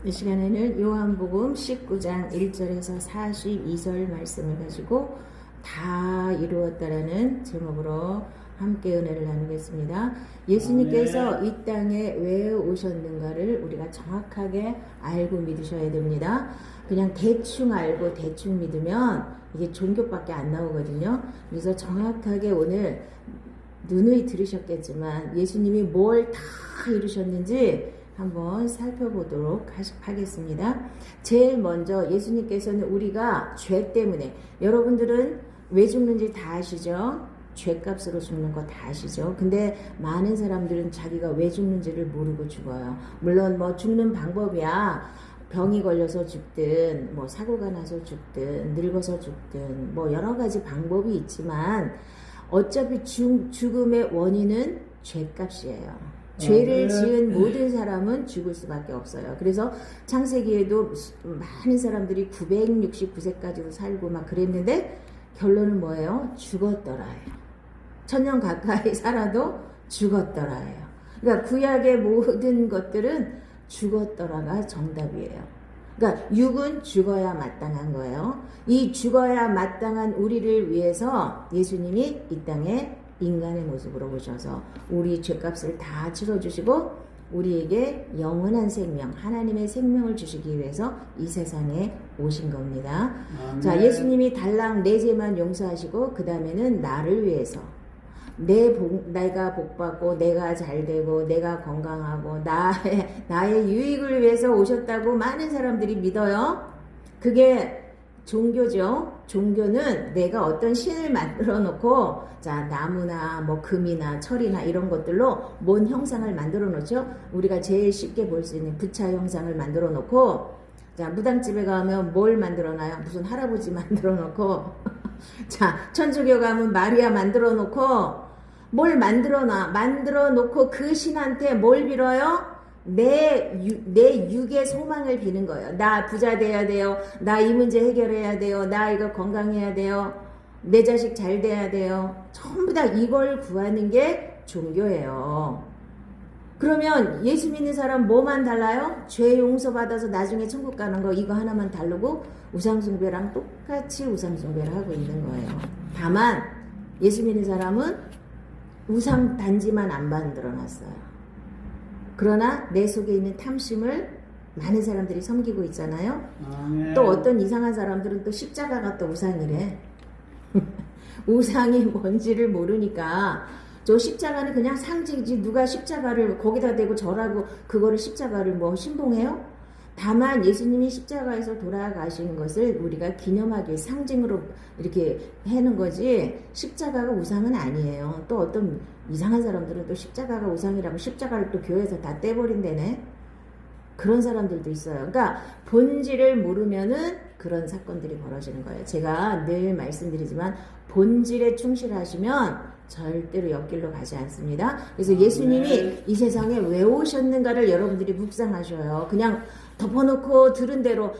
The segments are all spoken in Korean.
이 시간에는 요한복음 19장 1절에서 42절 말씀을 가지고 다 이루었다라는 제목으로 함께 은혜를 나누겠습니다. 예수님께서 이 땅에 왜 오셨는가를 우리가 정확하게 알고 믿으셔야 됩니다. 그냥 대충 알고 대충 믿으면 이게 종교밖에 안 나오거든요. 그래서 정확하게 오늘 누누이 들으셨겠지만 예수님이 뭘 다 이루셨는지 한번 살펴보도록 하겠습니다. 제일 먼저 예수님께서는 우리가 죄 때문에, 여러분들은 왜 죽는지 다 아시죠? 죄값으로 죽는 거 다 아시죠? 근데 많은 사람들은 자기가 왜 죽는지를 모르고 죽어요. 물론 뭐 죽는 방법이야. 병이 걸려서 죽든 뭐 사고가 나서 죽든 늙어서 죽든 뭐 여러 가지 방법이 있지만 어차피 죽음의 원인은 죄값이에요. 죄를 지은 모든 사람은 죽을 수밖에 없어요. 그래서 창세기에도 많은 사람들이 969세까지도 살고 막 그랬는데 결론은 뭐예요? 죽었더라예요. 1000년 가까이 살아도 죽었더라예요. 그러니까 구약의 모든 것들은 죽었더라가 정답이에요. 그러니까 육은 죽어야 마땅한 거예요. 이 죽어야 마땅한 우리를 위해서 예수님이 이 땅에 인간의 모습으로 오셔서 우리 죄값을 다 치러주시고 우리에게 영원한 생명, 하나님의 생명을 주시기 위해서 이 세상에 오신 겁니다. 자, 예수님이 달랑 내 죄만 용서하시고 그 다음에는 나를 위해서 내가 복받고 내가 잘되고 내가 건강하고 나의 유익을 위해서 오셨다고 많은 사람들이 믿어요. 그게 종교죠. 종교는 내가 어떤 신을 만들어 놓고, 자, 나무나 뭐 금이나 철이나 이런 것들로 뭔 형상을 만들어 놓죠. 우리가 제일 쉽게 볼 수 있는 부처 형상을 만들어 놓고, 자, 무당집에 가면 뭘 만들어 놔요? 무슨 할아버지 만들어 놓고, 자, 천주교 가면 마리아 만들어 놓고, 뭘 만들어 놔? 만들어 놓고 그 신한테 뭘 빌어요? 내 육의 소망을 비는 거예요. 나 부자 돼야 돼요. 나 이 문제 해결해야 돼요. 나 이거 건강해야 돼요. 내 자식 잘 돼야 돼요. 전부 다 이걸 구하는 게 종교예요. 그러면 예수 믿는 사람 뭐만 달라요? 죄 용서받아서 나중에 천국 가는 거 이거 하나만 다르고 우상숭배랑 똑같이 우상숭배를 하고 있는 거예요. 다만 예수 믿는 사람은 우상 단지만 안 만들어놨어요. 그러나 내 속에 있는 탐심을 많은 사람들이 섬기고 있잖아요. 또 어떤 이상한 사람들은 또 십자가가 또 우상이래. 우상이 뭔지를 모르니까 저 십자가는 그냥 상징이지 누가 십자가를 거기다 대고 절하고 그거를 십자가를 뭐 신봉해요? 다만 예수님이 십자가에서 돌아가신 것을 우리가 기념하기 상징으로 이렇게 해놓은 거지 십자가가 우상은 아니에요. 또 어떤 이상한 사람들은 또 십자가가 우상이라고 십자가를 또 교회에서 다 떼버린다네. 그런 사람들도 있어요. 그러니까 본질을 모르면은 그런 사건들이 벌어지는 거예요. 제가 늘 말씀드리지만 본질에 충실하시면 절대로 옆길로 가지 않습니다. 그래서 예수님이 이 세상에 왜 오셨는가를 여러분들이 묵상하셔요. 그냥 덮어놓고 들은 대로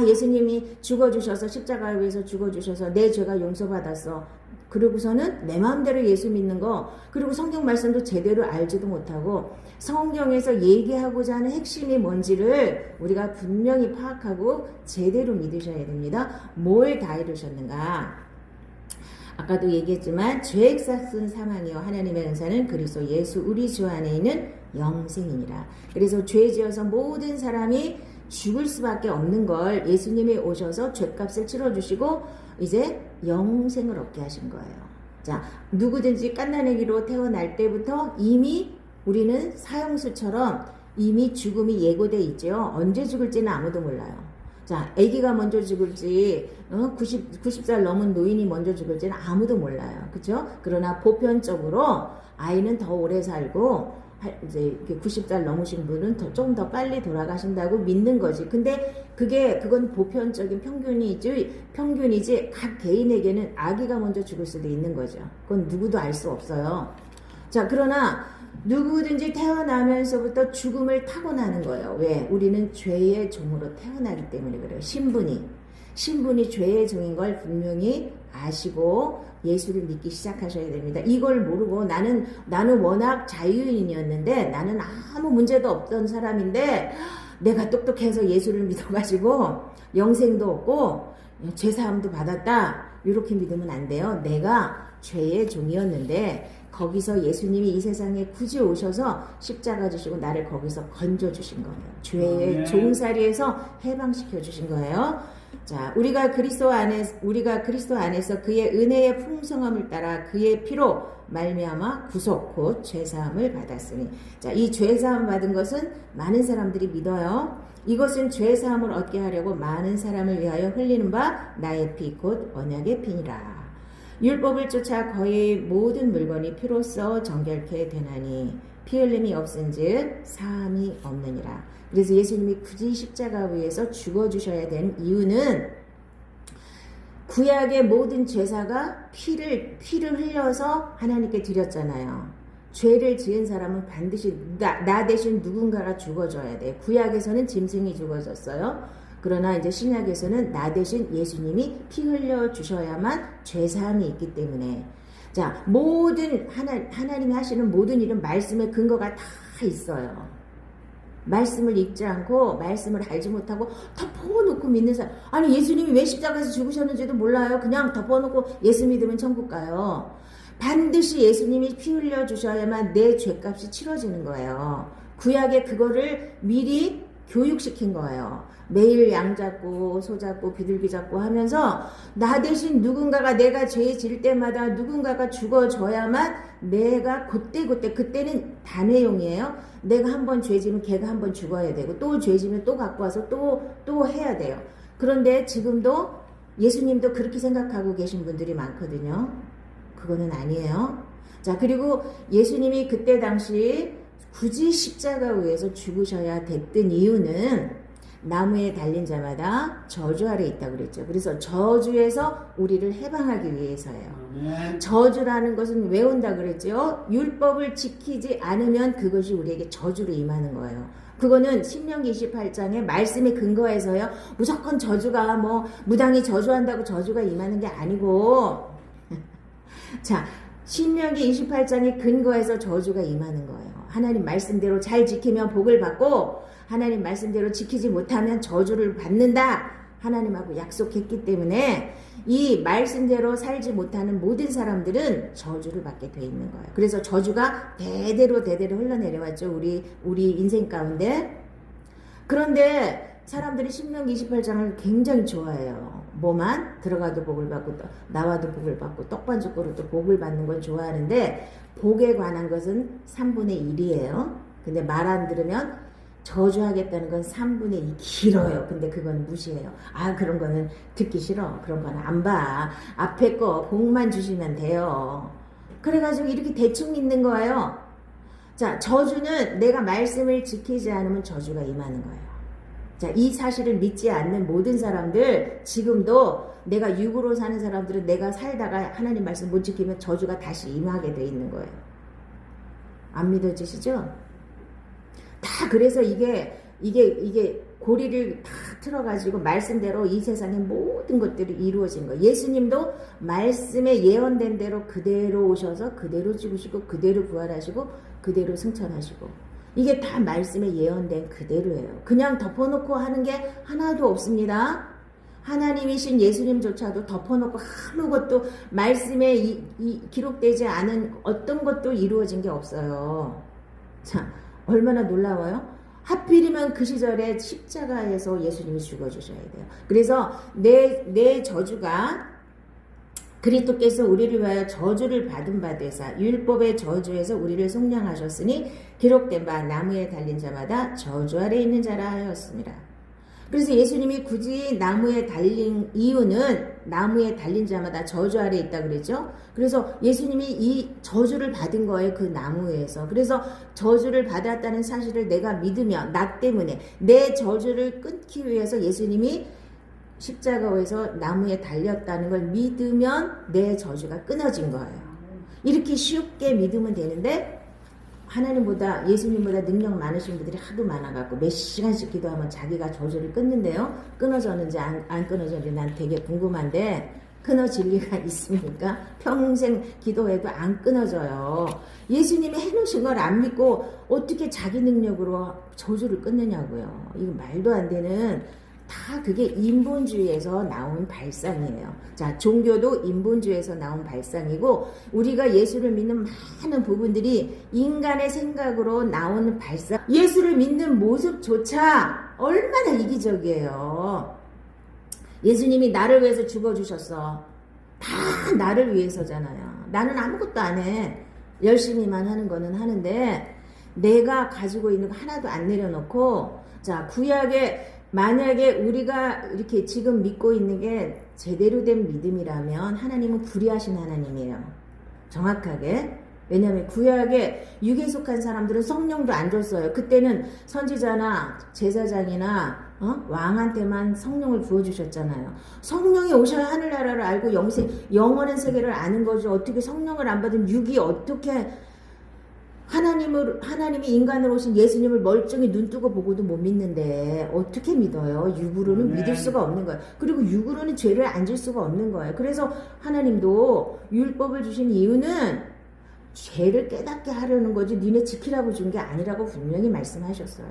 예수님이 죽어주셔서 십자가에 위해서 죽어주셔서 내 죄가 용서받았어. 그리고서는 내 마음대로 예수 믿는 거, 그리고 성경 말씀도 제대로 알지도 못하고 성경에서 얘기하고자 하는 핵심이 뭔지를 우리가 분명히 파악하고 제대로 믿으셔야 됩니다. 뭘 다 이루셨는가? 아까도 얘기했지만 죄액 삭은 사망이요 하나님의 은사는 그리스도 예수 우리 주 안에 있는 영생이니라. 그래서 죄 지어서 모든 사람이 죽을 수밖에 없는 걸 예수님이 오셔서 죄값을 치러주시고 이제 영생을 얻게 하신 거예요. 자, 누구든지 갓난아기로 태어날 때부터 이미 우리는 사형수처럼 이미 죽음이 예고돼 있죠. 언제 죽을지는 아무도 몰라요. 자, 아기가 먼저 죽을지 90살 넘은 노인이 먼저 죽을지는 아무도 몰라요. 그렇죠? 그러나 보편적으로 아이는 더 오래 살고 이제 90살 넘으신 분은 좀 더 빨리 돌아가신다고 믿는 거지. 근데 그건 보편적인 평균이지 각 개인에게는 아기가 먼저 죽을 수도 있는 거죠. 그건 누구도 알 수 없어요. 자, 그러나 누구든지 태어나면서부터 죽음을 타고나는 거예요. 왜? 우리는 죄의 종으로 태어나기 때문에 그래요. 신분이 죄의 종인 걸 분명히 아시고 예수를 믿기 시작하셔야 됩니다. 이걸 모르고 나는 워낙 자유인이었는데 나는 아무 문제도 없던 사람인데 내가 똑똑해서 예수를 믿어가지고 영생도 얻고 죄사함도 받았다 이렇게 믿으면 안 돼요. 내가 죄의 종이었는데 거기서 예수님이 이 세상에 굳이 오셔서 십자가 지시고 나를 거기서 건져 주신 거예요. 죄의 종살이에서 해방시켜 주신 거예요. 자, 우리가 그리스도 안에서 그의 은혜의 풍성함을 따라 그의 피로 말미암아 구속 곧 죄사함을 받았으니. 자, 이 죄사함 받은 것은 많은 사람들이 믿어요. 이것은 죄사함을 얻게 하려고 많은 사람을 위하여 흘리는 바 나의 피 곧 언약의 피니라. 율법을 쫓아 거의 모든 물건이 피로써 정결케 되나니 피 흘림이 없은즉 사함이 없느니라. 그래서 예수님이 굳이 십자가 위에서 죽어주셔야 되는 이유는 구약의 모든 제사가 피를 흘려서 하나님께 드렸잖아요. 죄를 지은 사람은 반드시 나 대신 누군가가 죽어줘야 돼. 구약에서는 짐승이 죽어졌어요. 그러나 이제 신약에서는 나 대신 예수님이 피 흘려 주셔야만 죄사함이 있기 때문에, 자, 모든 하나님이 하시는 모든 일은 말씀의 근거가 다 있어요. 말씀을 읽지 않고 말씀을 알지 못하고 덮어놓고 믿는 사람, 아니 예수님이 왜 십자가에서 죽으셨는지도 몰라요. 그냥 덮어놓고 예수 믿으면 천국 가요. 반드시 예수님이 피 흘려 주셔야만 내 죄값이 치러지는 거예요. 구약에 그거를 미리 교육시킨 거예요. 매일 양 잡고 소 잡고 비둘기 잡고 하면서 나 대신 누군가가, 내가 죄 질 때마다 누군가가 죽어줘야만 내가 그때는 단회용이에요. 내가 한번 죄 지면 걔가 한번 죽어야 되고 또 죄 지면 또 갖고 와서 또 해야 돼요. 그런데 지금도 예수님도 그렇게 생각하고 계신 분들이 많거든요. 그거는 아니에요. 자, 그리고 예수님이 그때 당시 굳이 십자가 위에서 죽으셔야 됐던 이유는 나무에 달린 자마다 저주 아래 있다고 그랬죠. 그래서 저주에서 우리를 해방하기 위해서예요. 저주라는 것은 왜 온다 그랬죠? 율법을 지키지 않으면 그것이 우리에게 저주로 임하는 거예요. 그거는 신명기 28장의 말씀에 근거해서요. 무조건 저주가 무당이 저주한다고 저주가 임하는 게 아니고 자, 신명기 28장에 근거해서 저주가 임하는 거예요. 하나님 말씀대로 잘 지키면 복을 받고 하나님 말씀대로 지키지 못하면 저주를 받는다. 하나님하고 약속했기 때문에 이 말씀대로 살지 못하는 모든 사람들은 저주를 받게 돼 있는 거예요. 그래서 저주가 대대로 흘러내려왔죠. 우리 인생 가운데. 그런데 사람들이 신명기 28장을 굉장히 좋아해요. 뭐만 들어가도 복을 받고 나와도 복을 받고 떡반죽 그릇도 복을 받는 건 좋아하는데 복에 관한 것은 3분의 1이에요. 근데 말 안 들으면 저주하겠다는 건 3분의 2 길어요. 근데 그건 무시해요. 아, 그런 거는 듣기 싫어. 그런 거는 안 봐. 앞에 거 복만 주시면 돼요. 그래가지고 이렇게 대충 믿는 거예요. 자, 저주는 내가 말씀을 지키지 않으면 저주가 임하는 거예요. 자, 이 사실을 믿지 않는 모든 사람들, 지금도 내가 육으로 사는 사람들은 내가 살다가 하나님 말씀 못 지키면 저주가 다시 임하게 돼 있는 거예요. 안 믿어지시죠? 다 그래서 이게 고리를 다 틀어가지고 말씀대로 이 세상의 모든 것들이 이루어진 거예요. 예수님도 말씀에 예언된 대로 그대로 오셔서 그대로 죽으시고 그대로 부활하시고 그대로 승천하시고 이게 다 말씀에 예언된 그대로예요. 그냥 덮어놓고 하는 게 하나도 없습니다. 하나님이신 예수님조차도 덮어놓고 아무것도 말씀에 기록되지 않은 어떤 것도 이루어진 게 없어요. 자, 얼마나 놀라워요? 하필이면 그 시절에 십자가에서 예수님이 죽어주셔야 돼요. 그래서 내 저주가 그리스도께서 우리를 위하여 저주를 받은 바 되사 율법의 저주에서 우리를 속량하셨으니 기록된 바 나무에 달린 자마다 저주 아래 있는 자라 하였습니다. 그래서 예수님이 굳이 나무에 달린 이유는 나무에 달린 자마다 저주 아래 있다 그랬죠. 그래서 예수님이 이 저주를 받은 거예요. 그 나무에서. 그래서 저주를 받았다는 사실을 내가 믿으면 나 때문에 내 저주를 끊기 위해서 예수님이 십자가에서 나무에 달렸다는 걸 믿으면 내 저주가 끊어진 거예요. 이렇게 쉽게 믿으면 되는데 하나님보다 예수님보다 능력 많으신 분들이 하도 많아갖고 몇 시간씩 기도하면 자기가 저주를 끊는데요. 끊어졌는지 안 끊어졌는지 난 되게 궁금한데 끊어 진리가 있습니까? 평생 기도해도 안 끊어져요. 예수님이 해놓으신 걸 안 믿고 어떻게 자기 능력으로 저주를 끊느냐고요. 이거 말도 안 되는, 다 그게 인본주의에서 나온 발상이에요. 자, 종교도 인본주의에서 나온 발상이고, 우리가 예수를 믿는 많은 부분들이 인간의 생각으로 나오는 발상, 예수를 믿는 모습조차 얼마나 이기적이에요. 예수님이 나를 위해서 죽어주셨어. 다 나를 위해서잖아요. 나는 아무것도 안 해. 열심히만 하는 거는 하는데, 내가 가지고 있는 거 하나도 안 내려놓고, 자, 구약에 만약에 우리가 이렇게 지금 믿고 있는 게 제대로 된 믿음이라면 하나님은 불의하신 하나님이에요. 정확하게. 왜냐하면 구약에 육에 속한 사람들은 성령도 안 줬어요. 그때는 선지자나 제사장이나 왕한테만 성령을 부어주셨잖아요. 성령이 오셔야 하늘나라를 알고 영원한 세계를 아는 거죠. 어떻게 성령을 안 받은 육이 어떻게 하나님이 인간으로 오신 예수님을 멀쩡히 눈 뜨고 보고도 못 믿는데 어떻게 믿어요? 육으로는 믿을 수가 없는 거예요. 그리고 육으로는 죄를 안 질 수가 없는 거예요. 그래서 하나님도 율법을 주신 이유는 죄를 깨닫게 하려는 거지 니네 지키라고 준 게 아니라고 분명히 말씀하셨어요.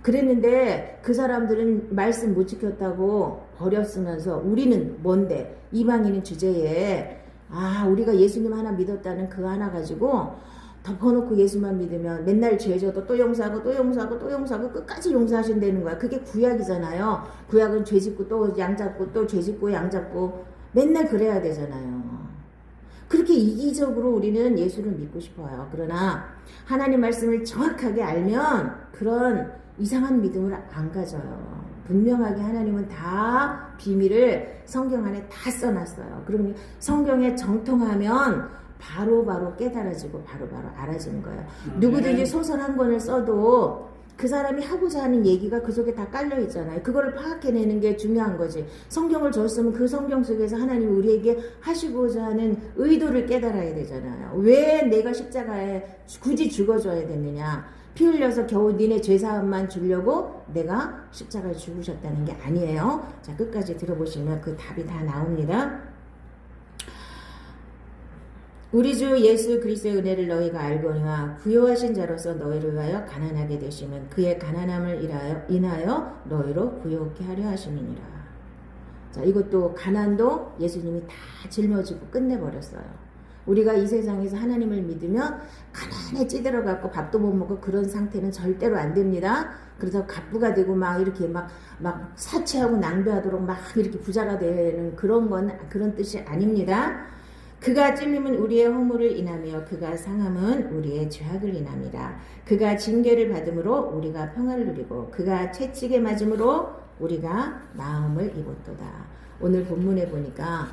그랬는데 그 사람들은 말씀 못 지켰다고 버렸으면서 우리는 뭔데? 이방인인 주제에 우리가 예수님 하나 믿었다는 그 하나 가지고 덮어놓고 예수만 믿으면 맨날 죄져도 또 용서하고 또 용서하고 또 용서하고 끝까지 용서하신다는 거야. 그게 구약이잖아요. 구약은 죄 짓고 또 양 잡고 또 죄 짓고 양 잡고 맨날 그래야 되잖아요. 그렇게 이기적으로 우리는 예수를 믿고 싶어요. 그러나 하나님 말씀을 정확하게 알면 그런 이상한 믿음을 안 가져요. 분명하게 하나님은 다 비밀을 성경 안에 다 써놨어요. 그러면 성경에 정통하면 바로바로 깨달아지고 바로바로 알아지는 거예요. 누구든지 소설 한 권을 써도 그 사람이 하고자 하는 얘기가 그 속에 다 깔려 있잖아요. 그거를 파악해내는 게 중요한 거지. 성경을 줬으면 그 성경 속에서 하나님이 우리에게 하시고자 하는 의도를 깨달아야 되잖아요. 왜 내가 십자가에 굳이 죽어줘야 됐느냐. 피 흘려서 겨우 니네 죄사함만 주려고 내가 십자가에 죽으셨다는 게 아니에요. 자, 끝까지 들어보시면 그 답이 다 나옵니다. 우리 주 예수 그리스도의 은혜를 너희가 알거니와 부요하신 자로서 너희를 위하여 가난하게 되시면 그의 가난함을 인하여 너희로 부요케 하려 하심이니라. 자, 이것도 가난도 예수님이 다 짊어지고 끝내버렸어요. 우리가 이 세상에서 하나님을 믿으면 가난에 찌들어갖고 밥도 못 먹고 그런 상태는 절대로 안 됩니다. 그래서 갑부가 되고 막 이렇게 막 사치하고 낭비하도록 막 이렇게 부자가 되는 그런 뜻이 아닙니다. 그가 찔림은 우리의 허물을 인하며 그가 상함은 우리의 죄악을 인함이라. 그가 징계를 받음으로 우리가 평화를 누리고 그가 채찍에 맞음으로 우리가 나음을 입었도다. 오늘 본문에 보니까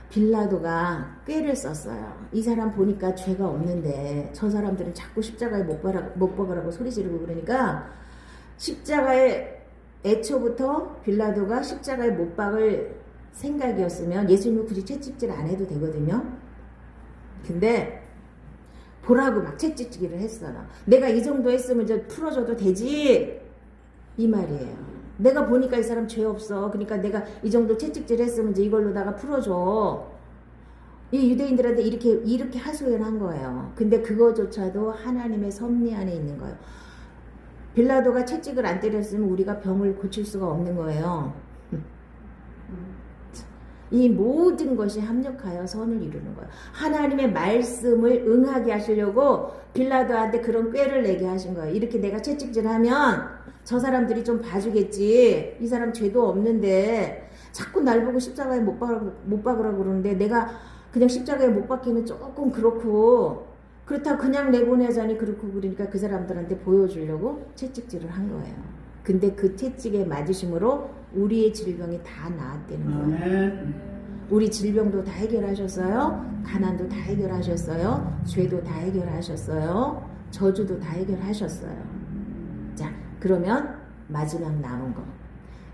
빌라도가 꾀를 썼어요. 이 사람 보니까 죄가 없는데 저 사람들은 자꾸 십자가에 못 박으라고 소리 지르고 그러니까 십자가에 애초부터 빌라도가 십자가에 못 박을 생각이었으면 예수님은 굳이 채찍질 안 해도 되거든요. 근데 보라고 막 채찍질을 했어요. 내가 이 정도 했으면 이제 풀어줘도 되지 이 말이에요. 내가 보니까 이 사람 죄 없어. 그러니까 내가 이 정도 채찍질 했으면 이제 이걸로다가 풀어줘. 이 유대인들한테 이렇게 하소연한 거예요. 근데 그거조차도 하나님의 섭리 안에 있는 거예요. 빌라도가 채찍을 안 때렸으면 우리가 병을 고칠 수가 없는 거예요. 이 모든 것이 합력하여 선을 이루는 거예요. 하나님의 말씀을 응하게 하시려고 빌라도한테 그런 꾀를 내게 하신 거예요. 이렇게 내가 채찍질하면 저 사람들이 좀 봐주겠지. 이 사람 죄도 없는데 자꾸 날 보고 십자가에 못 박으라고 그러는데 내가 그냥 십자가에 못 박기는 조금 그렇고 그렇다고 그냥 내보내자니 그렇고 그러니까 그 사람들한테 보여주려고 채찍질을 한 거예요. 근데 그 채찍에 맞으심으로 우리의 질병이 다 나았다는 거예요. 우리 질병도 다 해결하셨어요. 가난도 다 해결하셨어요. 죄도 다 해결하셨어요. 저주도 다 해결하셨어요. 자, 그러면 마지막 남은 거.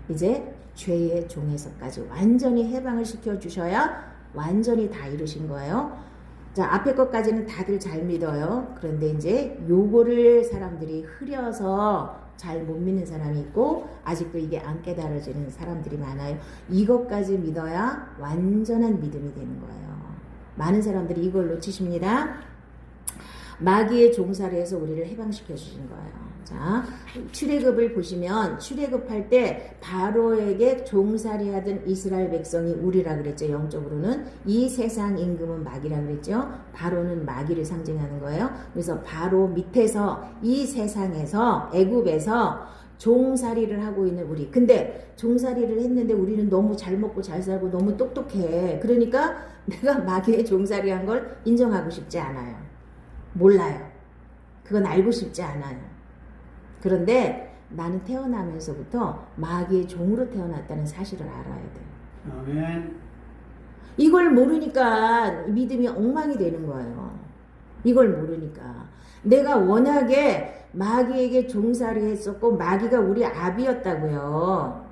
이제 죄의 종에서까지 완전히 해방을 시켜주셔야 완전히 다 이루신 거예요. 자, 앞에 것까지는 다들 잘 믿어요. 그런데 이제 요거를 사람들이 흐려서 잘 못 믿는 사람이 있고 아직도 이게 안 깨달아지는 사람들이 많아요. 이것까지 믿어야 완전한 믿음이 되는 거예요. 많은 사람들이 이걸 놓치십니다. 마귀의 종살이 해서 우리를 해방시켜 주신 거예요. 자, 출애굽을 보시면 출애굽할 때 바로에게 종살이하던 이스라엘 백성이 우리라 그랬죠. 영적으로는 이 세상 임금은 마귀라 그랬죠. 바로는 마귀를 상징하는 거예요. 그래서 바로 밑에서 이 세상에서 애굽에서 종살이를 하고 있는 우리. 근데 종살이를 했는데 우리는 너무 잘 먹고 잘 살고 너무 똑똑해. 그러니까 내가 마귀의 종살이한 걸 인정하고 싶지 않아요. 몰라요. 그건 알고 싶지 않아요. 그런데 나는 태어나면서부터 마귀의 종으로 태어났다는 사실을 알아야 돼요. 아멘. 이걸 모르니까 믿음이 엉망이 되는 거예요. 이걸 모르니까. 내가 워낙에 마귀에게 종살이 했었고 마귀가 우리 아비였다고요.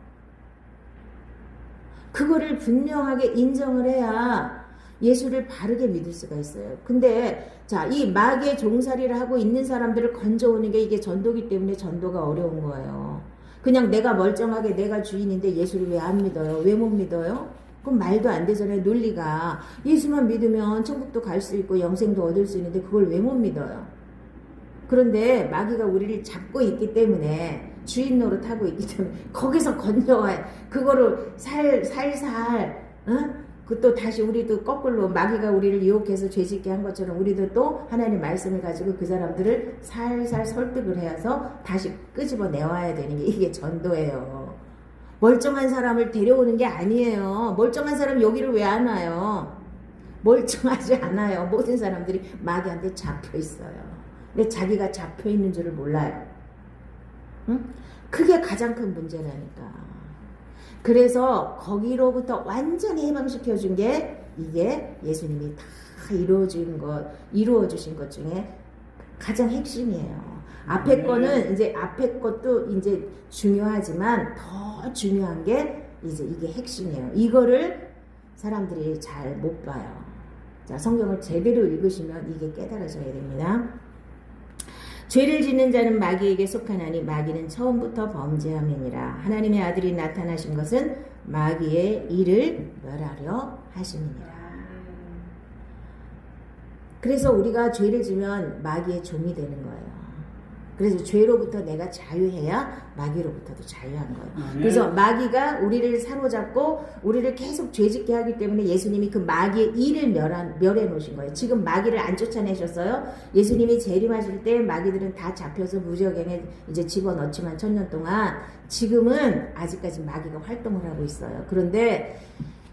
그거를 분명하게 인정을 해야 예수를 바르게 믿을 수가 있어요. 근데 자, 이 마귀의 종살이를 하고 있는 사람들을 건져오는 게 이게 전도기 때문에 전도가 어려운 거예요. 그냥 내가 멀쩡하게 내가 주인인데 예수를 왜 안 믿어요? 왜 못 믿어요? 그럼 말도 안 되잖아요. 논리가. 예수만 믿으면 천국도 갈 수 있고 영생도 얻을 수 있는데 그걸 왜 못 믿어요? 그런데 마귀가 우리를 잡고 있기 때문에 주인 노릇하고 있기 때문에 거기서 건져와요. 그거를 살살 또 다시 우리도 거꾸로 마귀가 우리를 유혹해서 죄짓게 한 것처럼 우리도 또 하나님 말씀을 가지고 그 사람들을 살살 설득을 해서 다시 끄집어 내와야 되는 게 이게 전도예요. 멀쩡한 사람을 데려오는 게 아니에요. 멀쩡한 사람 여기를 왜 안 와요? 멀쩡하지 않아요. 모든 사람들이 마귀한테 잡혀 있어요. 근데 자기가 잡혀 있는 줄을 몰라요. 응? 그게 가장 큰 문제라니까. 그래서 거기로부터 완전히 해방시켜준 게 이게 예수님이 다 이루어주신 것 중에 가장 핵심이에요. 앞에 거는 이제 앞에 것도 이제 중요하지만 더 중요한 게 이제 이게 핵심이에요. 이거를 사람들이 잘 못 봐요. 자, 성경을 제대로 읽으시면 이게 깨달아져야 됩니다. 죄를 짓는 자는 마귀에게 속하나니 마귀는 처음부터 범죄함이니라. 하나님의 아들이 나타나신 것은 마귀의 일을 멸하려 하심이니라. 그래서 우리가 죄를 지면 마귀의 종이 되는 거예요. 그래서 죄로부터 내가 자유해야 마귀로부터도 자유한 거예요. 그래서 마귀가 우리를 사로잡고 우리를 계속 죄짓게 하기 때문에 예수님이 그 마귀의 일을 멸해 놓으신 거예요. 지금 마귀를 안 쫓아내셨어요. 예수님이 재림하실 때 마귀들은 다 잡혀서 무저갱에 이제 집어넣지만 1000년 동안 지금은 아직까지 마귀가 활동을 하고 있어요. 그런데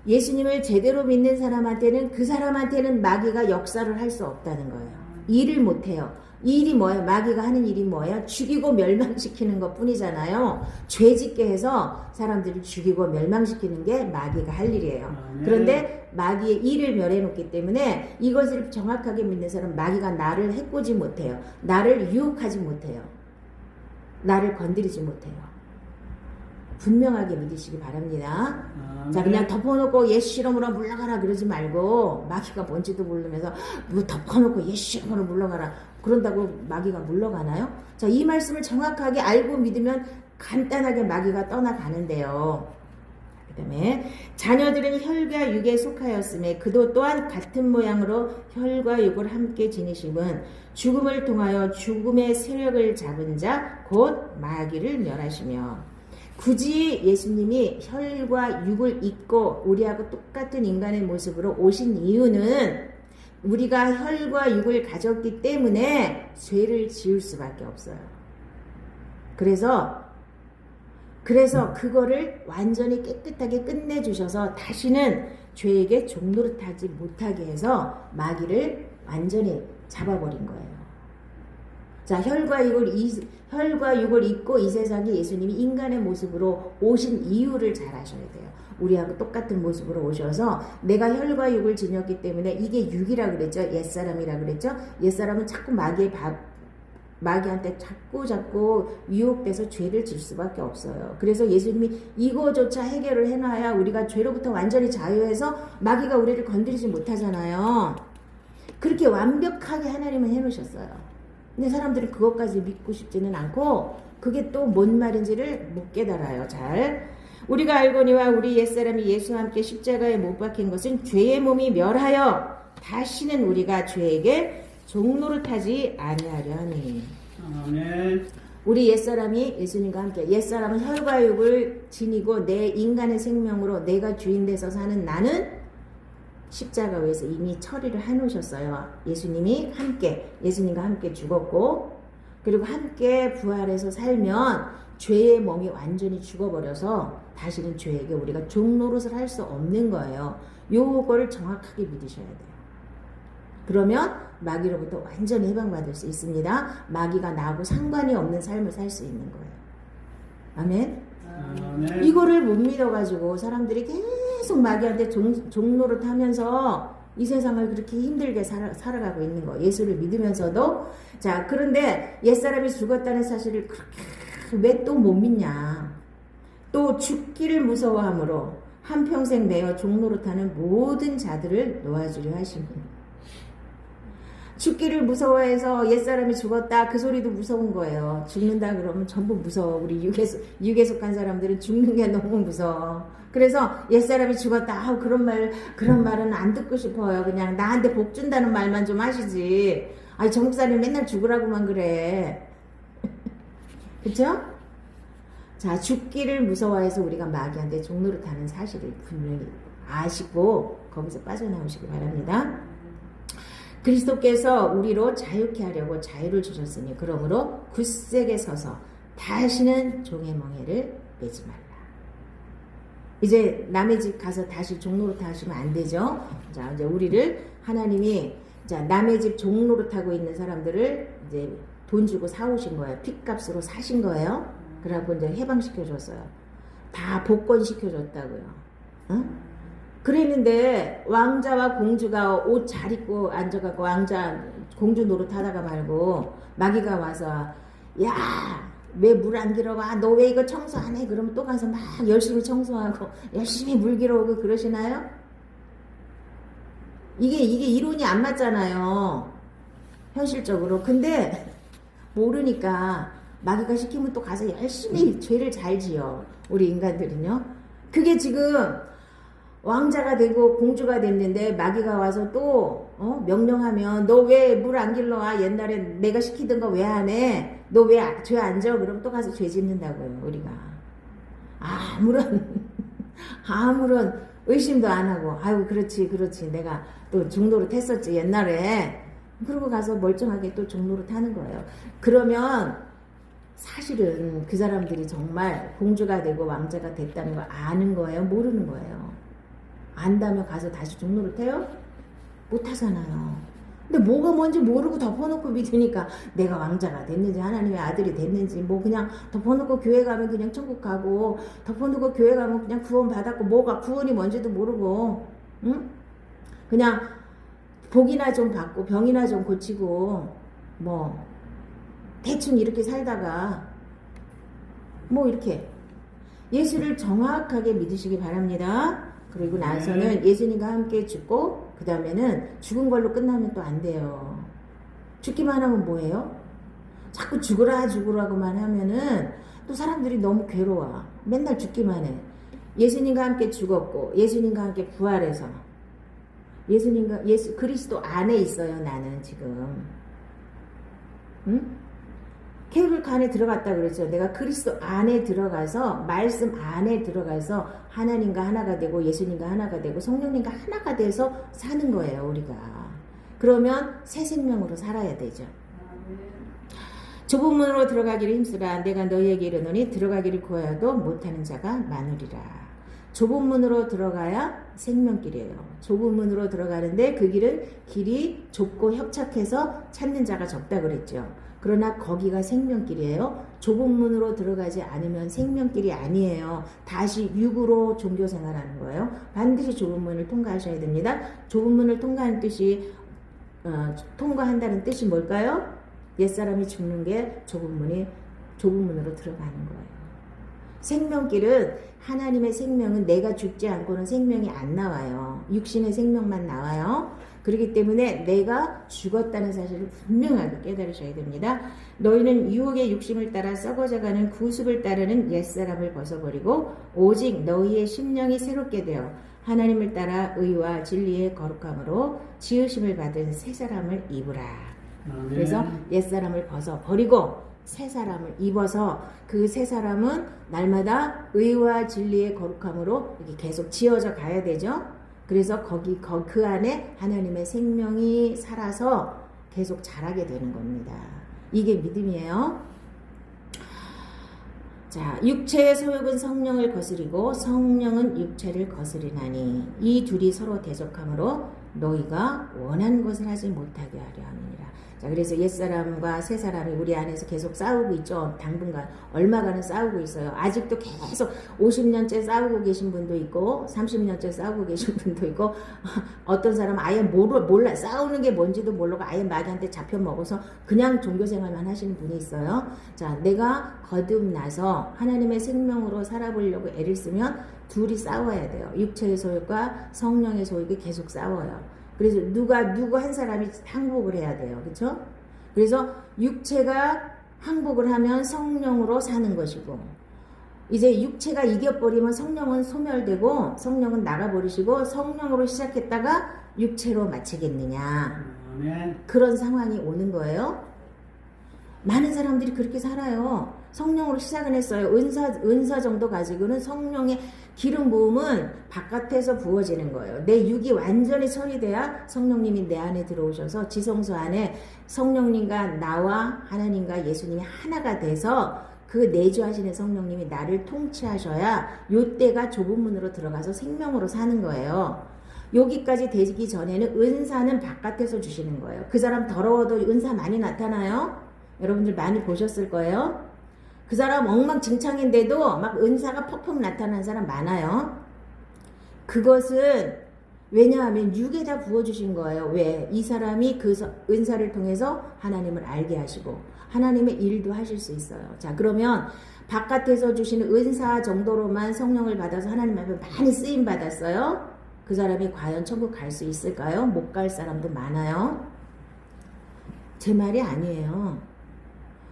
예수님을 제대로 믿는 사람한테는 그 사람한테는 마귀가 역사를 할 수 없다는 거예요. 일을 못해요. 이 일이 뭐예요? 마귀가 하는 일이 뭐예요? 죽이고 멸망시키는 것 뿐이잖아요. 죄짓게 해서 사람들을 죽이고 멸망시키는 게 마귀가 할 일이에요. 그런데 마귀의 일을 멸해놓기 때문에 이것을 정확하게 믿는 사람은 마귀가 나를 해코지 못해요. 나를 유혹하지 못해요. 나를 건드리지 못해요. 분명하게 믿으시기 바랍니다. 자, 그냥 덮어놓고 예수 이름으로 물러가라 그러지 말고 마귀가 뭔지도 모르면서 뭐 덮어놓고 예수 이름으로 물러가라 그런다고 마귀가 물러가나요? 자, 이 말씀을 정확하게 알고 믿으면 간단하게 마귀가 떠나가는데요. 그 다음에 자녀들은 혈과 육에 속하였음에 그도 또한 같은 모양으로 혈과 육을 함께 지니심은 죽음을 통하여 죽음의 세력을 잡은 자 곧 마귀를 멸하시며. 굳이 예수님이 혈과 육을 입고 우리하고 똑같은 인간의 모습으로 오신 이유는 우리가 혈과 육을 가졌기 때문에 죄를 지을 수밖에 없어요. 그래서 그거를 완전히 깨끗하게 끝내주셔서 다시는 죄에게 종노릇하지 못하게 해서 마귀를 완전히 잡아버린 거예요. 자, 혈과 육을 입고 이 세상에 예수님이 인간의 모습으로 오신 이유를 잘 아셔야 돼요. 우리하고 똑같은 모습으로 오셔서 내가 혈과 육을 지녔기 때문에 이게 육이라 그랬죠. 옛사람이라 그랬죠. 옛사람은 자꾸 마귀한테 자꾸 유혹돼서 죄를 질 수밖에 없어요. 그래서 예수님이 이거조차 해결을 해놔야 우리가 죄로부터 완전히 자유해서 마귀가 우리를 건드리지 못하잖아요. 그렇게 완벽하게 하나님은 해놓으셨어요. 근데 사람들은 그것까지 믿고 싶지는 않고 그게 또 뭔 말인지를 못 깨달아요. 잘. 우리가 알거니와 우리 옛사람이 예수와 함께 십자가에 못 박힌 것은 죄의 몸이 멸하여 다시는 우리가 죄에게 종노릇하지 아니하려 하니. 아멘. 우리 옛사람이 예수님과 함께, 옛사람은 혈과 육을 지니고 내 인간의 생명으로 내가 주인 돼서 사는 나는 십자가 위에서 이미 처리를 해놓으셨어요. 예수님과 함께 죽었고, 그리고 함께 부활해서 살면 죄의 몸이 완전히 죽어버려서 다시는 죄에게 우리가 종노릇을 할 수 없는 거예요. 요거를 정확하게 믿으셔야 돼요. 그러면 마귀로부터 완전히 해방받을 수 있습니다. 마귀가 나하고 상관이 없는 삶을 살 수 있는 거예요. 아멘? 아멘. 이거를 못 믿어가지고 사람들이 계속 마귀한테 종노릇 하면서 이 세상을 그렇게 힘들게 살아가고 있는 거. 예수를 믿으면서도. 자, 그런데 옛사람이 죽었다는 사실을 그렇게 왜 또 못 믿냐. 또 죽기를 무서워함으로 한평생 매어 종노릇하는 모든 자들을 놓아주려 하시니. 죽기를 무서워해서 옛사람이 죽었다 그 소리도 무서운 거예요. 죽는다 그러면 전부 무서워. 우리 육에 속한 사람들은 죽는 게 너무 무서워. 그래서 옛사람이 죽었다 그런 말은 안 듣고 싶어요. 그냥 나한테 복 준다는 말만 좀 하시지. 아니 저 목사님 맨날 죽으라고만 그래. 그쵸? 자, 죽기를 무서워해서 우리가 마귀한테 종노릇하는 사실을 분명히 아시고 거기서 빠져나오시기 바랍니다. 그리스도께서 우리로 자유케 하려고 자유를 주셨으니 그러므로 굳세게 서서 다시는 종의 멍에를 매지 말라. 이제 남의 집 가서 다시 종노릇 하시면 안 되죠. 자, 이제 우리를 하나님이 자, 남의 집 종노릇하고 있는 사람들을 이제 돈 주고 사오신 거예요. 핏값으로 사신 거예요. 그래갖고 이제 해방시켜 줬어요. 다 복권시켜 줬다고요. 응? 그랬는데 왕자와 공주가 옷 잘 입고 앉아갖고 공주 노릇하다가 말고 마귀가 와서 야, 왜 물 안 길어와? 너 왜 이거 청소 안 해? 그러면 또 가서 막 열심히 청소하고 열심히 물 길어오고 그러시나요? 이게 이론이 안 맞잖아요. 현실적으로. 근데 모르니까 마귀가 시키면 또 가서 열심히 죄를 잘 지어. 우리 인간들은요. 그게 지금 왕자가 되고 공주가 됐는데 마귀가 와서 또 명령하면 너 왜 물 안 길러와? 옛날에 내가 시키던 거 왜 안 해? 너 왜 죄 안 져? 그럼 또 가서 죄 짓는다고요. 우리가 아무런 의심도 안 하고 아유 그렇지 내가 또 종노릇 했었지 옛날에. 그러고 가서 멀쩡하게 또 종노릇 하는 거예요. 그러면 사실은 그 사람들이 정말 공주가 되고 왕자가 됐다는 걸 아는 거예요? 모르는 거예요? 안다면 가서 다시 종노릇 해요? 못 하잖아요. 근데 뭐가 뭔지 모르고 덮어놓고 믿으니까 내가 왕자가 됐는지 하나님의 아들이 됐는지 뭐 그냥 덮어놓고 교회 가면 그냥 천국 가고 덮어놓고 교회 가면 그냥 구원 받았고 뭐가 구원이 뭔지도 모르고 응? 그냥 복이나 좀 받고 병이나 좀 고치고 뭐 대충 이렇게 살다가 뭐 이렇게 예수를 정확하게 믿으시기 바랍니다. 그리고 나서는 예수님과 함께 죽고 그 다음에는 죽은 걸로 끝나면 또 안 돼요. 죽기만 하면 뭐예요? 자꾸 죽으라고만 하면은 또 사람들이 너무 괴로워. 맨날 죽기만 해. 예수님과 함께 죽었고 예수님과 함께 부활해서 예수 그리스도 안에 있어요. 나는 지금 응? 케이블카 안에 들어갔다 그랬죠. 내가 그리스도 안에 들어가서 말씀 안에 들어가서 하나님과 하나가 되고 예수님과 하나가 되고 성령님과 하나가 돼서 사는 거예요. 우리가. 그러면 새 생명으로 살아야 되죠. 좁은 문으로 들어가기를 힘쓰라. 내가 너희에게 이르노니 들어가기를 구하여도 못하는 자가 많으리라. 좁은 문으로 들어가야 생명길이에요. 좁은 문으로 들어가는데 그 길이 좁고 협착해서 찾는 자가 적다 그랬죠. 그러나 거기가 생명길이에요. 좁은 문으로 들어가지 않으면 생명길이 아니에요. 다시 육으로 종교 생활하는 거예요. 반드시 좁은 문을 통과하셔야 됩니다. 좁은 문을 통과하는 뜻이 통과한다는 뜻이 뭘까요? 옛사람이 죽는 게 좁은 문으로 들어가는 거예요. 생명길은 하나님의 생명은 내가 죽지 않고는 생명이 안 나와요. 육신의 생명만 나와요. 그렇기 때문에 내가 죽었다는 사실을 분명하게 깨달으셔야 됩니다. 너희는 유혹의 육심을 따라 썩어져가는 구습을 따르는 옛사람을 벗어버리고 오직 너희의 심령이 새롭게 되어 하나님을 따라 의와 진리의 거룩함으로 지으심을 받은 새 사람을 입으라. 아멘. 그래서 옛사람을 벗어버리고 새 사람을 입어서 그 새 사람은 날마다 의와 진리의 거룩함으로 이렇게 계속 지어져 가야 되죠. 그래서 그 안에 하나님의 생명이 살아서 계속 자라게 되는 겁니다. 이게 믿음이에요. 자, 육체의 소욕은 성령을 거스리고 성령은 육체를 거스리나니 이 둘이 서로 대적함으로 너희가 원하는 것을 하지 못하게 하려 함이니라. 자, 그래서 옛사람과 새사람이 우리 안에서 계속 싸우고 있죠. 당분간 얼마간은 싸우고 있어요. 아직도 계속 50년째 싸우고 계신 분도 있고 30년째 싸우고 계신 분도 있고 어떤 사람은 아예 몰라 싸우는 게 뭔지도 모르고 아예 마귀한테 잡혀 먹어서 그냥 종교생활만 하시는 분이 있어요. 자, 내가 거듭나서 하나님의 생명으로 살아보려고 애를 쓰면 둘이 싸워야 돼요. 육체의 소욕과 성령의 소욕이 계속 싸워요. 그래서 누구 한 사람이 항복을 해야 돼요. 그렇죠? 그래서 육체가 항복을 하면 성령으로 사는 것이고 이제 육체가 이겨버리면 성령은 소멸되고 성령은 나가버리시고 성령으로 시작했다가 육체로 마치겠느냐. 아멘. 그런 상황이 오는 거예요. 많은 사람들이 그렇게 살아요. 성령으로 시작은 했어요. 은사 정도 가지고는 성령의 기름 부음은 바깥에서 부어지는 거예요. 내 육이 완전히 처리돼야 성령님이 내 안에 들어오셔서 지성소 안에 성령님과 나와 하나님과 예수님이 하나가 돼서 그 내주하시는 성령님이 나를 통치하셔야 요때가 좁은 문으로 들어가서 생명으로 사는 거예요. 여기까지 되기 전에는 은사는 바깥에서 주시는 거예요. 그 사람 더러워도 은사 많이 나타나요? 여러분들 많이 보셨을 거예요. 그 사람 엉망진창인데도 막 은사가 퍽퍽 나타나는 사람 많아요. 그것은 왜냐하면 육에다 부어주신 거예요. 왜? 이 사람이 그 은사를 통해서 하나님을 알게 하시고 하나님의 일도 하실 수 있어요. 자, 그러면 바깥에서 주시는 은사 정도로만 성령을 받아서 하나님 앞에 많이 쓰임 받았어요. 그 사람이 과연 천국 갈 수 있을까요? 못 갈 사람도 많아요. 제 말이 아니에요.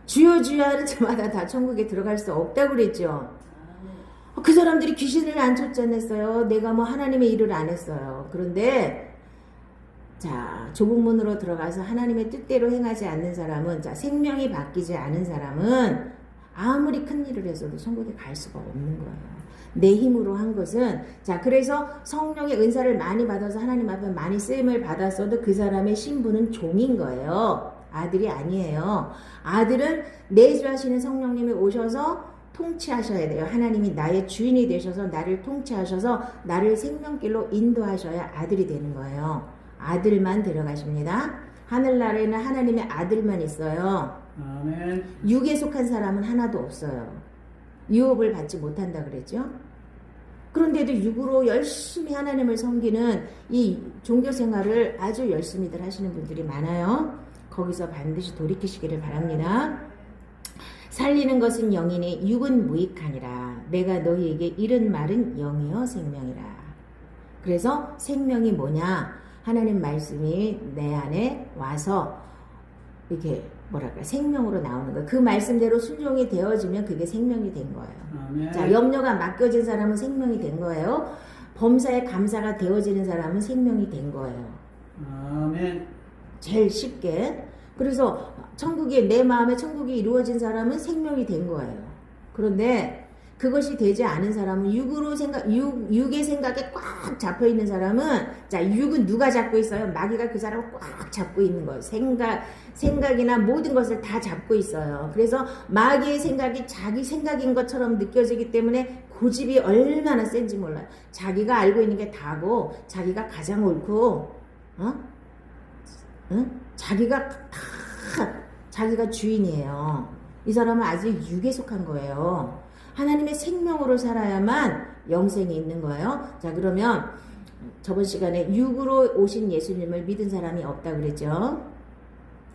주여 주여 하는 자마다 다 천국에 들어갈 수 없다고 그랬죠. 그 사람들이 귀신을 안 쫓아냈어요. 내가 뭐 하나님의 일을 안 했어요. 그런데 자, 좁은 문으로 들어가서 하나님의 뜻대로 행하지 않는 사람은, 자, 생명이 바뀌지 않은 사람은 아무리 큰 일을 해서도 천국에 갈 수가 없는 거예요. 내 힘으로 한 것은, 자, 그래서 성령의 은사를 많이 받아서 하나님 앞에 많이 쓰임을 받았어도 그 사람의 신분은 종인 거예요. 아들이 아니에요. 아들은 내주하시는 성령님이 오셔서 통치하셔야 돼요. 하나님이 나의 주인이 되셔서 나를 통치하셔서 나를 생명길로 인도하셔야 아들이 되는 거예요. 아들만 데려가십니다. 하늘나라에는 하나님의 아들만 있어요. 아멘. 육에 속한 사람은 하나도 없어요. 유업을 받지 못한다 그랬죠. 그런데도 육으로 열심히 하나님을 섬기는 이 종교생활을 아주 열심히들 하시는 분들이 많아요. 거기서 반드시 돌이키시기를 바랍니다. 살리는 것은 영이니 육은 무익하니라. 내가 너희에게 이른 말은 영이요 생명이라. 그래서 생명이 뭐냐? 하나님 말씀이 내 안에 와서 이렇게 뭐랄까 생명으로 나오는 거예요. 그 말씀대로 순종이 되어지면 그게 생명이 된 거예요. 아멘. 자, 염려가 맡겨진 사람은 생명이 된 거예요. 범사에 감사가 되어지는 사람은 생명이 된 거예요. 아멘. 제일 쉽게. 그래서 천국이, 내 마음에 천국이 이루어진 사람은 생명이 된 거예요. 그런데 그것이 되지 않은 사람은 육의 생각에 꽉 잡혀 있는 사람은, 자, 육은 누가 잡고 있어요? 마귀가 그 사람을 꽉 잡고 있는 거예요. 생각이나 모든 것을 다 잡고 있어요. 그래서 마귀의 생각이 자기 생각인 것처럼 느껴지기 때문에 고집이 얼마나 센지 몰라요. 자기가 알고 있는 게 다고, 자기가 가장 옳고, 자기가 주인이에요. 이 사람은 아직 육에 속한 거예요. 하나님의 생명으로 살아야만 영생이 있는 거예요. 자, 그러면 저번 시간에 육으로 오신 예수님을 믿은 사람이 없다 그랬죠.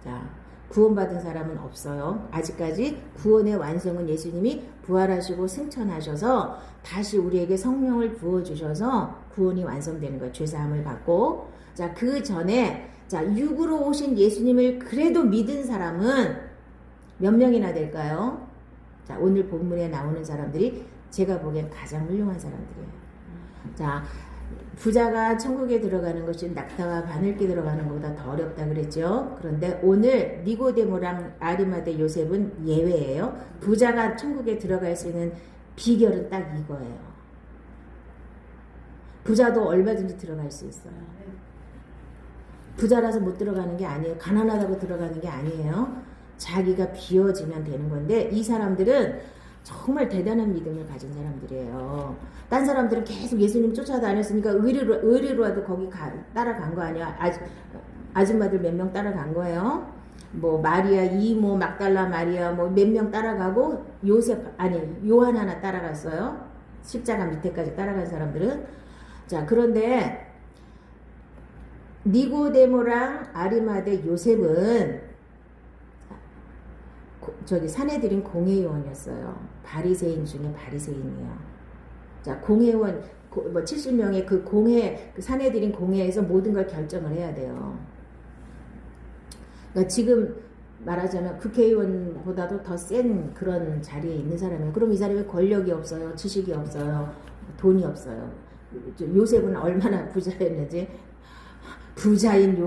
자, 구원받은 사람은 없어요. 아직까지 구원의 완성은 예수님이 부활하시고 승천하셔서 다시 우리에게 성령을 부어주셔서 구원이 완성되는 거예요. 죄사함을 받고. 자, 그 전에 자, 육으로 오신 예수님을 그래도 믿은 사람은 몇 명이나 될까요? 자, 오늘 본문에 나오는 사람들이 제가 보기엔 가장 훌륭한 사람들이에요. 자, 부자가 천국에 들어가는 것이 낙타와 바늘기 들어가는 것보다 더 어렵다 그랬죠. 그런데 오늘 니고데모랑 아리마대 요셉은 예외예요. 부자가 천국에 들어갈 수 있는 비결은 딱 이거예요. 부자도 얼마든지 들어갈 수 있어요. 부자라서 못 들어가는 게 아니에요. 가난하다고 들어가는 게 아니에요. 자기가 비워지면 되는 건데 이 사람들은 정말 대단한 믿음을 가진 사람들이에요. 딴 사람들은 계속 예수님 쫓아다녔으니까 의리로라도 거기 따라간 거 아니야. 아줌마들 몇 명 따라간 거예요. 뭐 마리아 이모 막달라 마리아 뭐 몇 명 따라가고 요한 하나 따라갔어요. 십자가 밑에까지 따라간 사람들은. 자, 그런데 니고데모랑 아리마대 요셉은 저기 사내들인 공회의원이었어요. 바리새인 중에 바리새인이에요. 자, 공회의원 뭐 70명의 그 공회 그 사내들인 공회에서 모든 걸 결정을 해야 돼요. 그러니까 지금 말하자면 국회의원보다도 더 센 그런 자리에 있는 사람이에요. 그럼 이 사람이 권력이 없어요, 지식이 없어요, 돈이 없어요. 요셉은 얼마나 부자였는지. 부자인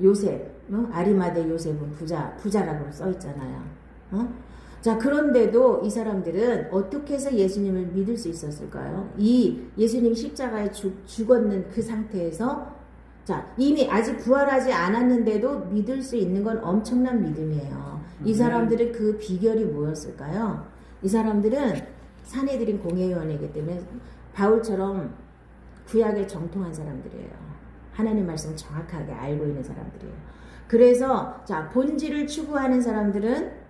요셉, 아리마대 요셉은 부자라고 써 있잖아요. 자, 그런데도 이 사람들은 어떻게 해서 예수님을 믿을 수 있었을까요? 이 예수님 십자가에 죽었는 그 상태에서 자, 이미 아직 부활하지 않았는데도 믿을 수 있는 건 엄청난 믿음이에요. 이 사람들은 그 비결이 뭐였을까요? 이 사람들은 사내들인 공회의원이기 때문에 바울처럼 구약에 정통한 사람들이에요. 하나님 말씀 정확하게 알고 있는 사람들이에요. 그래서 자, 본질을 추구하는 사람들은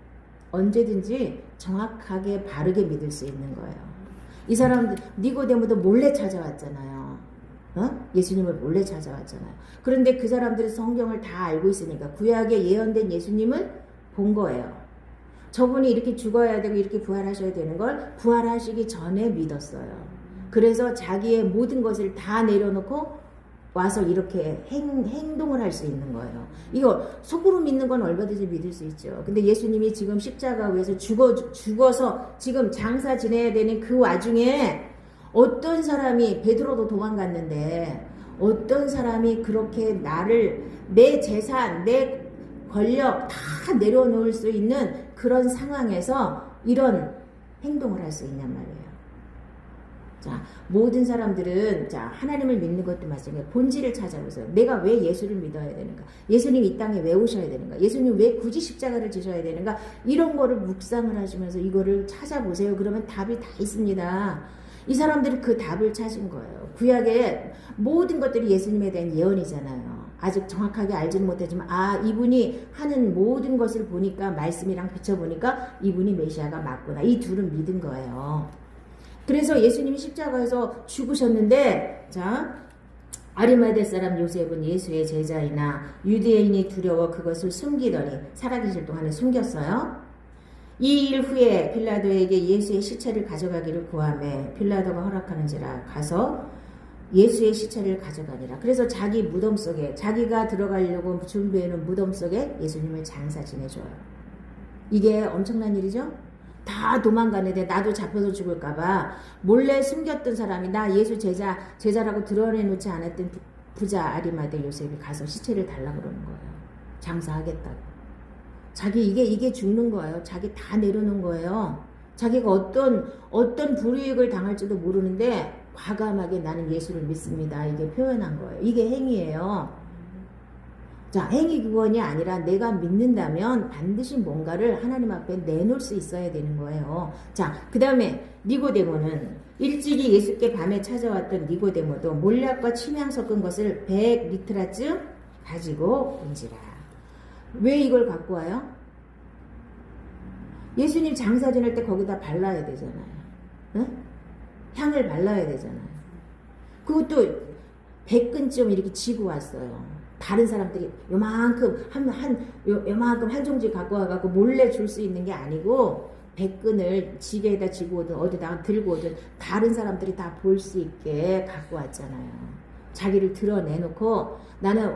언제든지 정확하게 바르게 믿을 수 있는 거예요. 이 사람들 니고데모도 몰래 찾아왔잖아요. 예수님을 몰래 찾아왔잖아요. 그런데 그 사람들이 성경을 다 알고 있으니까 구약에 예언된 예수님을 본 거예요. 저분이 이렇게 죽어야 되고 이렇게 부활하셔야 되는 걸 부활하시기 전에 믿었어요. 그래서 자기의 모든 것을 다 내려놓고 와서 이렇게 행동을 할 수 있는 거예요. 이거 속으로 믿는 건 얼마든지 믿을 수 있죠. 근데 예수님이 지금 십자가 위에서 죽어서 지금 장사 지내야 되는 그 와중에 어떤 사람이 베드로도 도망갔는데 어떤 사람이 그렇게 내 재산, 내 권력 다 내려놓을 수 있는 그런 상황에서 이런 행동을 할 수 있냔 말이에요. 자, 모든 사람들은 자, 하나님을 믿는 것도 마찬가지예요. 본질을 찾아보세요. 내가 왜 예수를 믿어야 되는가? 예수님 이 땅에 왜 오셔야 되는가? 예수님 왜 굳이 십자가를 지셔야 되는가? 이런 거를 묵상을 하시면서 이거를 찾아보세요. 그러면 답이 다 있습니다. 이 사람들은 그 답을 찾은 거예요. 구약의 모든 것들이 예수님에 대한 예언이잖아요. 아직 정확하게 알지는 못하지만 이분이 하는 모든 것을 보니까 말씀이랑 비춰보니까 이분이 메시아가 맞구나. 이 둘은 믿은 거예요. 그래서 예수님이 십자가에서 죽으셨는데 자, 아리마대 사람 요셉은 예수의 제자이나 유대인이 두려워 그것을 숨기더니 살아계실 동안에 숨겼어요. 이 일 후에 빌라도에게 예수의 시체를 가져가기를 구하매 빌라도가 허락하는지라 가서 예수의 시체를 가져가니라. 그래서 자기 무덤 속에 자기가 들어가려고 준비해놓은 무덤 속에 예수님을 장사 지내줘요. 이게 엄청난 일이죠. 다 도망가는데 나도 잡혀서 죽을까봐 몰래 숨겼던 사람이 나 예수 제자라고 드러내놓지 않았던 부자 아리마대 요셉이 가서 시체를 달라고 그러는 거예요. 장사하겠다고. 자기 이게 죽는 거예요. 자기 다 내려놓은 거예요. 자기가 어떤 불이익을 당할지도 모르는데 과감하게 나는 예수를 믿습니다. 이게 표현한 거예요. 이게 행위예요. 자, 행위 구원이 아니라 내가 믿는다면 반드시 뭔가를 하나님 앞에 내놓을 수 있어야 되는 거예요. 자, 그 다음에 니고데모는 일찍이 예수께 밤에 찾아왔던 니고데모도 몰약과 침향 섞은 것을 100리트라쯤 가지고 온지라. 왜 이걸 갖고 와요? 예수님 장사 지낼 때 거기다 발라야 되잖아요. 응? 향을 발라야 되잖아요. 그것도 100근쯤 이렇게 지고 왔어요. 다른 사람들이 요만큼 요만큼 한 종지 갖고 와갖고 몰래 줄 수 있는 게 아니고 100근을 지게에다 지고 오든 어디다가 들고 오든 다른 사람들이 다 볼 수 있게 갖고 왔잖아요. 자기를 드러내놓고 나는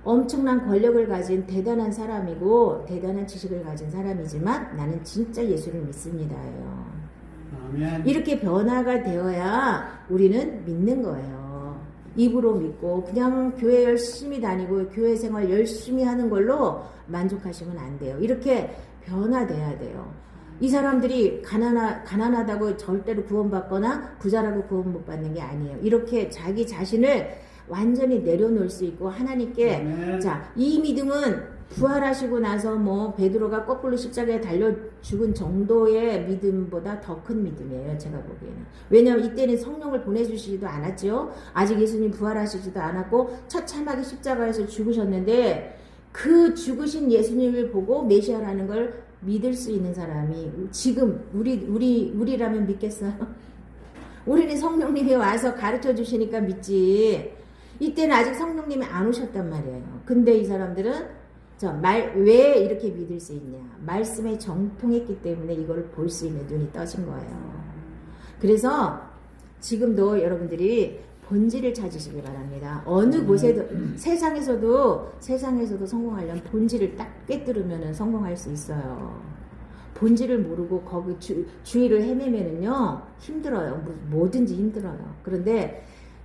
엄청난 권력을 가진 대단한 사람이고 대단한 지식을 가진 사람이지만 나는 진짜 예수를 믿습니다예요. 아멘. 이렇게 변화가 되어야 우리는 믿는 거예요. 입으로 믿고 그냥 교회 열심히 다니고 교회 생활 열심히 하는 걸로 만족하시면 안 돼요. 이렇게 변화돼야 돼요. 이 사람들이 가난하다고 절대로 구원받거나 부자라고 구원 못 받는 게 아니에요. 이렇게 자기 자신을 완전히 내려놓을 수 있고 하나님께 아멘. 자, 이 믿음은 부활하시고 나서 뭐 베드로가 거꾸로 십자가에 달려 죽은 정도의 믿음보다 더 큰 믿음이에요. 제가 보기에는. 왜냐하면 이때는 성령을 보내주시지도 않았죠. 아직 예수님 부활하시지도 않았고 처참하게 십자가에서 죽으셨는데 그 죽으신 예수님을 보고 메시아라는 걸 믿을 수 있는 사람이 지금 우리라면 믿겠어요? 우리는 성령님이 와서 가르쳐 주시니까 믿지. 이때는 아직 성령님이 안 오셨단 말이에요. 근데 이 사람들은 왜 이렇게 믿을 수 있냐? 말씀에 정통했기 때문에 이걸 볼 수 있는 눈이 떠진 거예요. 그래서 지금도 여러분들이 본질을 찾으시기 바랍니다. 어느 곳에도 세상에서도 성공하려면 본질을 딱 꿰뚫으면 성공할 수 있어요. 본질을 모르고 거기 주위를 헤매면은요 힘들어요. 뭐든지 힘들어요. 그런데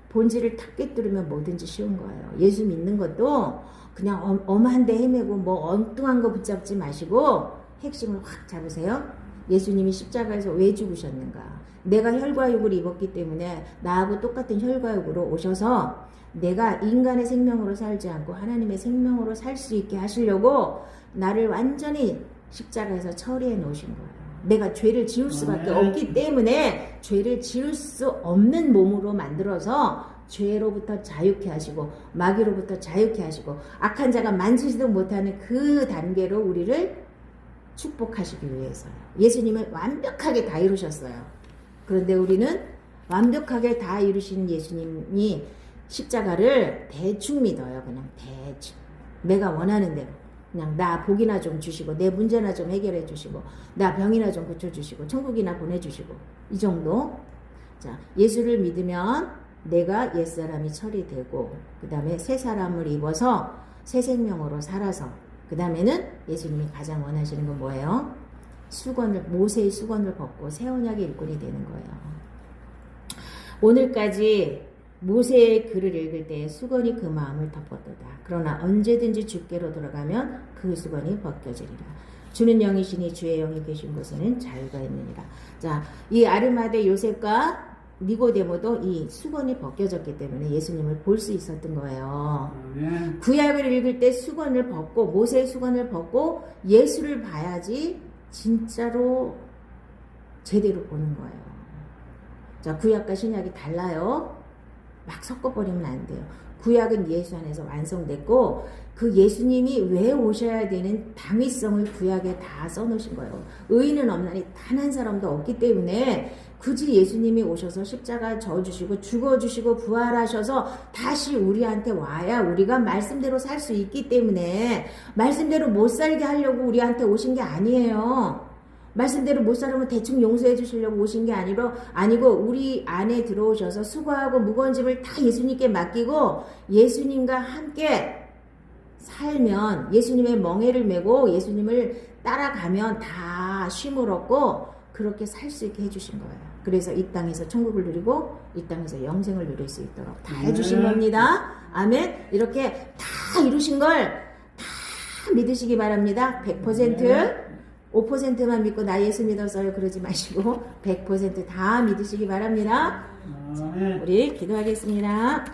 본질을 탁 꿰뚫으면 뭐든지 쉬운 거예요. 예수 믿는 것도 그냥 엄한데 헤매고 뭐 엉뚱한 거 붙잡지 마시고 핵심을 확 잡으세요. 예수님이 십자가에서 왜 죽으셨는가? 내가 혈과 육을 입었기 때문에 나하고 똑같은 혈과 육으로 오셔서 내가 인간의 생명으로 살지 않고 하나님의 생명으로 살 수 있게 하시려고 나를 완전히 십자가에서 처리해 놓으신 거예요. 내가 죄를 지을 수밖에 없기 때문에 죄를 지을 수 없는 몸으로 만들어서 죄로부터 자유케 하시고 마귀로부터 자유케 하시고 악한 자가 만지지도 못하는 그 단계로 우리를 축복하시기 위해서요. 예수님은 완벽하게 다 이루셨어요. 그런데 우리는 완벽하게 다 이루신 예수님이 십자가를 대충 믿어요. 그냥 대충. 내가 원하는 대로. 그냥 나 복이나 좀 주시고 내 문제나 좀 해결해 주시고 나 병이나 좀 고쳐주시고 천국이나 보내주시고 이 정도. 자, 예수를 믿으면 내가 옛사람이 처리되고 그 다음에 새 사람을 입어서 새 생명으로 살아서 그 다음에는 예수님이 가장 원하시는 건 뭐예요? 모세의 수건을 벗고 새 언약의 일꾼이 되는 거예요. 오늘까지 모세의 글을 읽을 때 수건이 그 마음을 덮었도다. 그러나 언제든지 주께로 돌아가면 그 수건이 벗겨지리라. 주는 영이시니 주의 영이 계신 곳에는 자유가 있느니라. 자, 이 아르마대 요셉과 니고데모도 이 수건이 벗겨졌기 때문에 예수님을 볼 수 있었던 거예요. 아멘. 구약을 읽을 때 수건을 벗고 모세의 수건을 벗고 예수를 봐야지 진짜로 제대로 보는 거예요. 자, 구약과 신약이 달라요. 막 섞어버리면 안 돼요. 구약은 예수 안에서 완성됐고 그 예수님이 왜 오셔야 되는 당위성을 구약에 다 써놓으신 거예요. 의인은 없나니 단 한 사람도 없기 때문에 굳이 예수님이 오셔서 십자가 져주시고 죽어주시고 부활하셔서 다시 우리한테 와야 우리가 말씀대로 살 수 있기 때문에 말씀대로 못 살게 하려고 우리한테 오신 게 아니에요. 말씀대로 못 살면 대충 용서해 주시려고 오신 게 아니고 우리 안에 들어오셔서 수고하고 무거운 짐을 다 예수님께 맡기고 예수님과 함께 살면 예수님의 멍에를 메고 예수님을 따라가면 다 쉼을 얻고 그렇게 살 수 있게 해주신 거예요. 그래서 이 땅에서 천국을 누리고 이 땅에서 영생을 누릴 수 있도록 다 해주신 겁니다. 아멘. 이렇게 다 이루신 걸 다 믿으시기 바랍니다. 100% 5%만 믿고 나 예수 믿었어요 그러지 마시고 100% 다 믿으시기 바랍니다. 아멘. 우리 기도하겠습니다.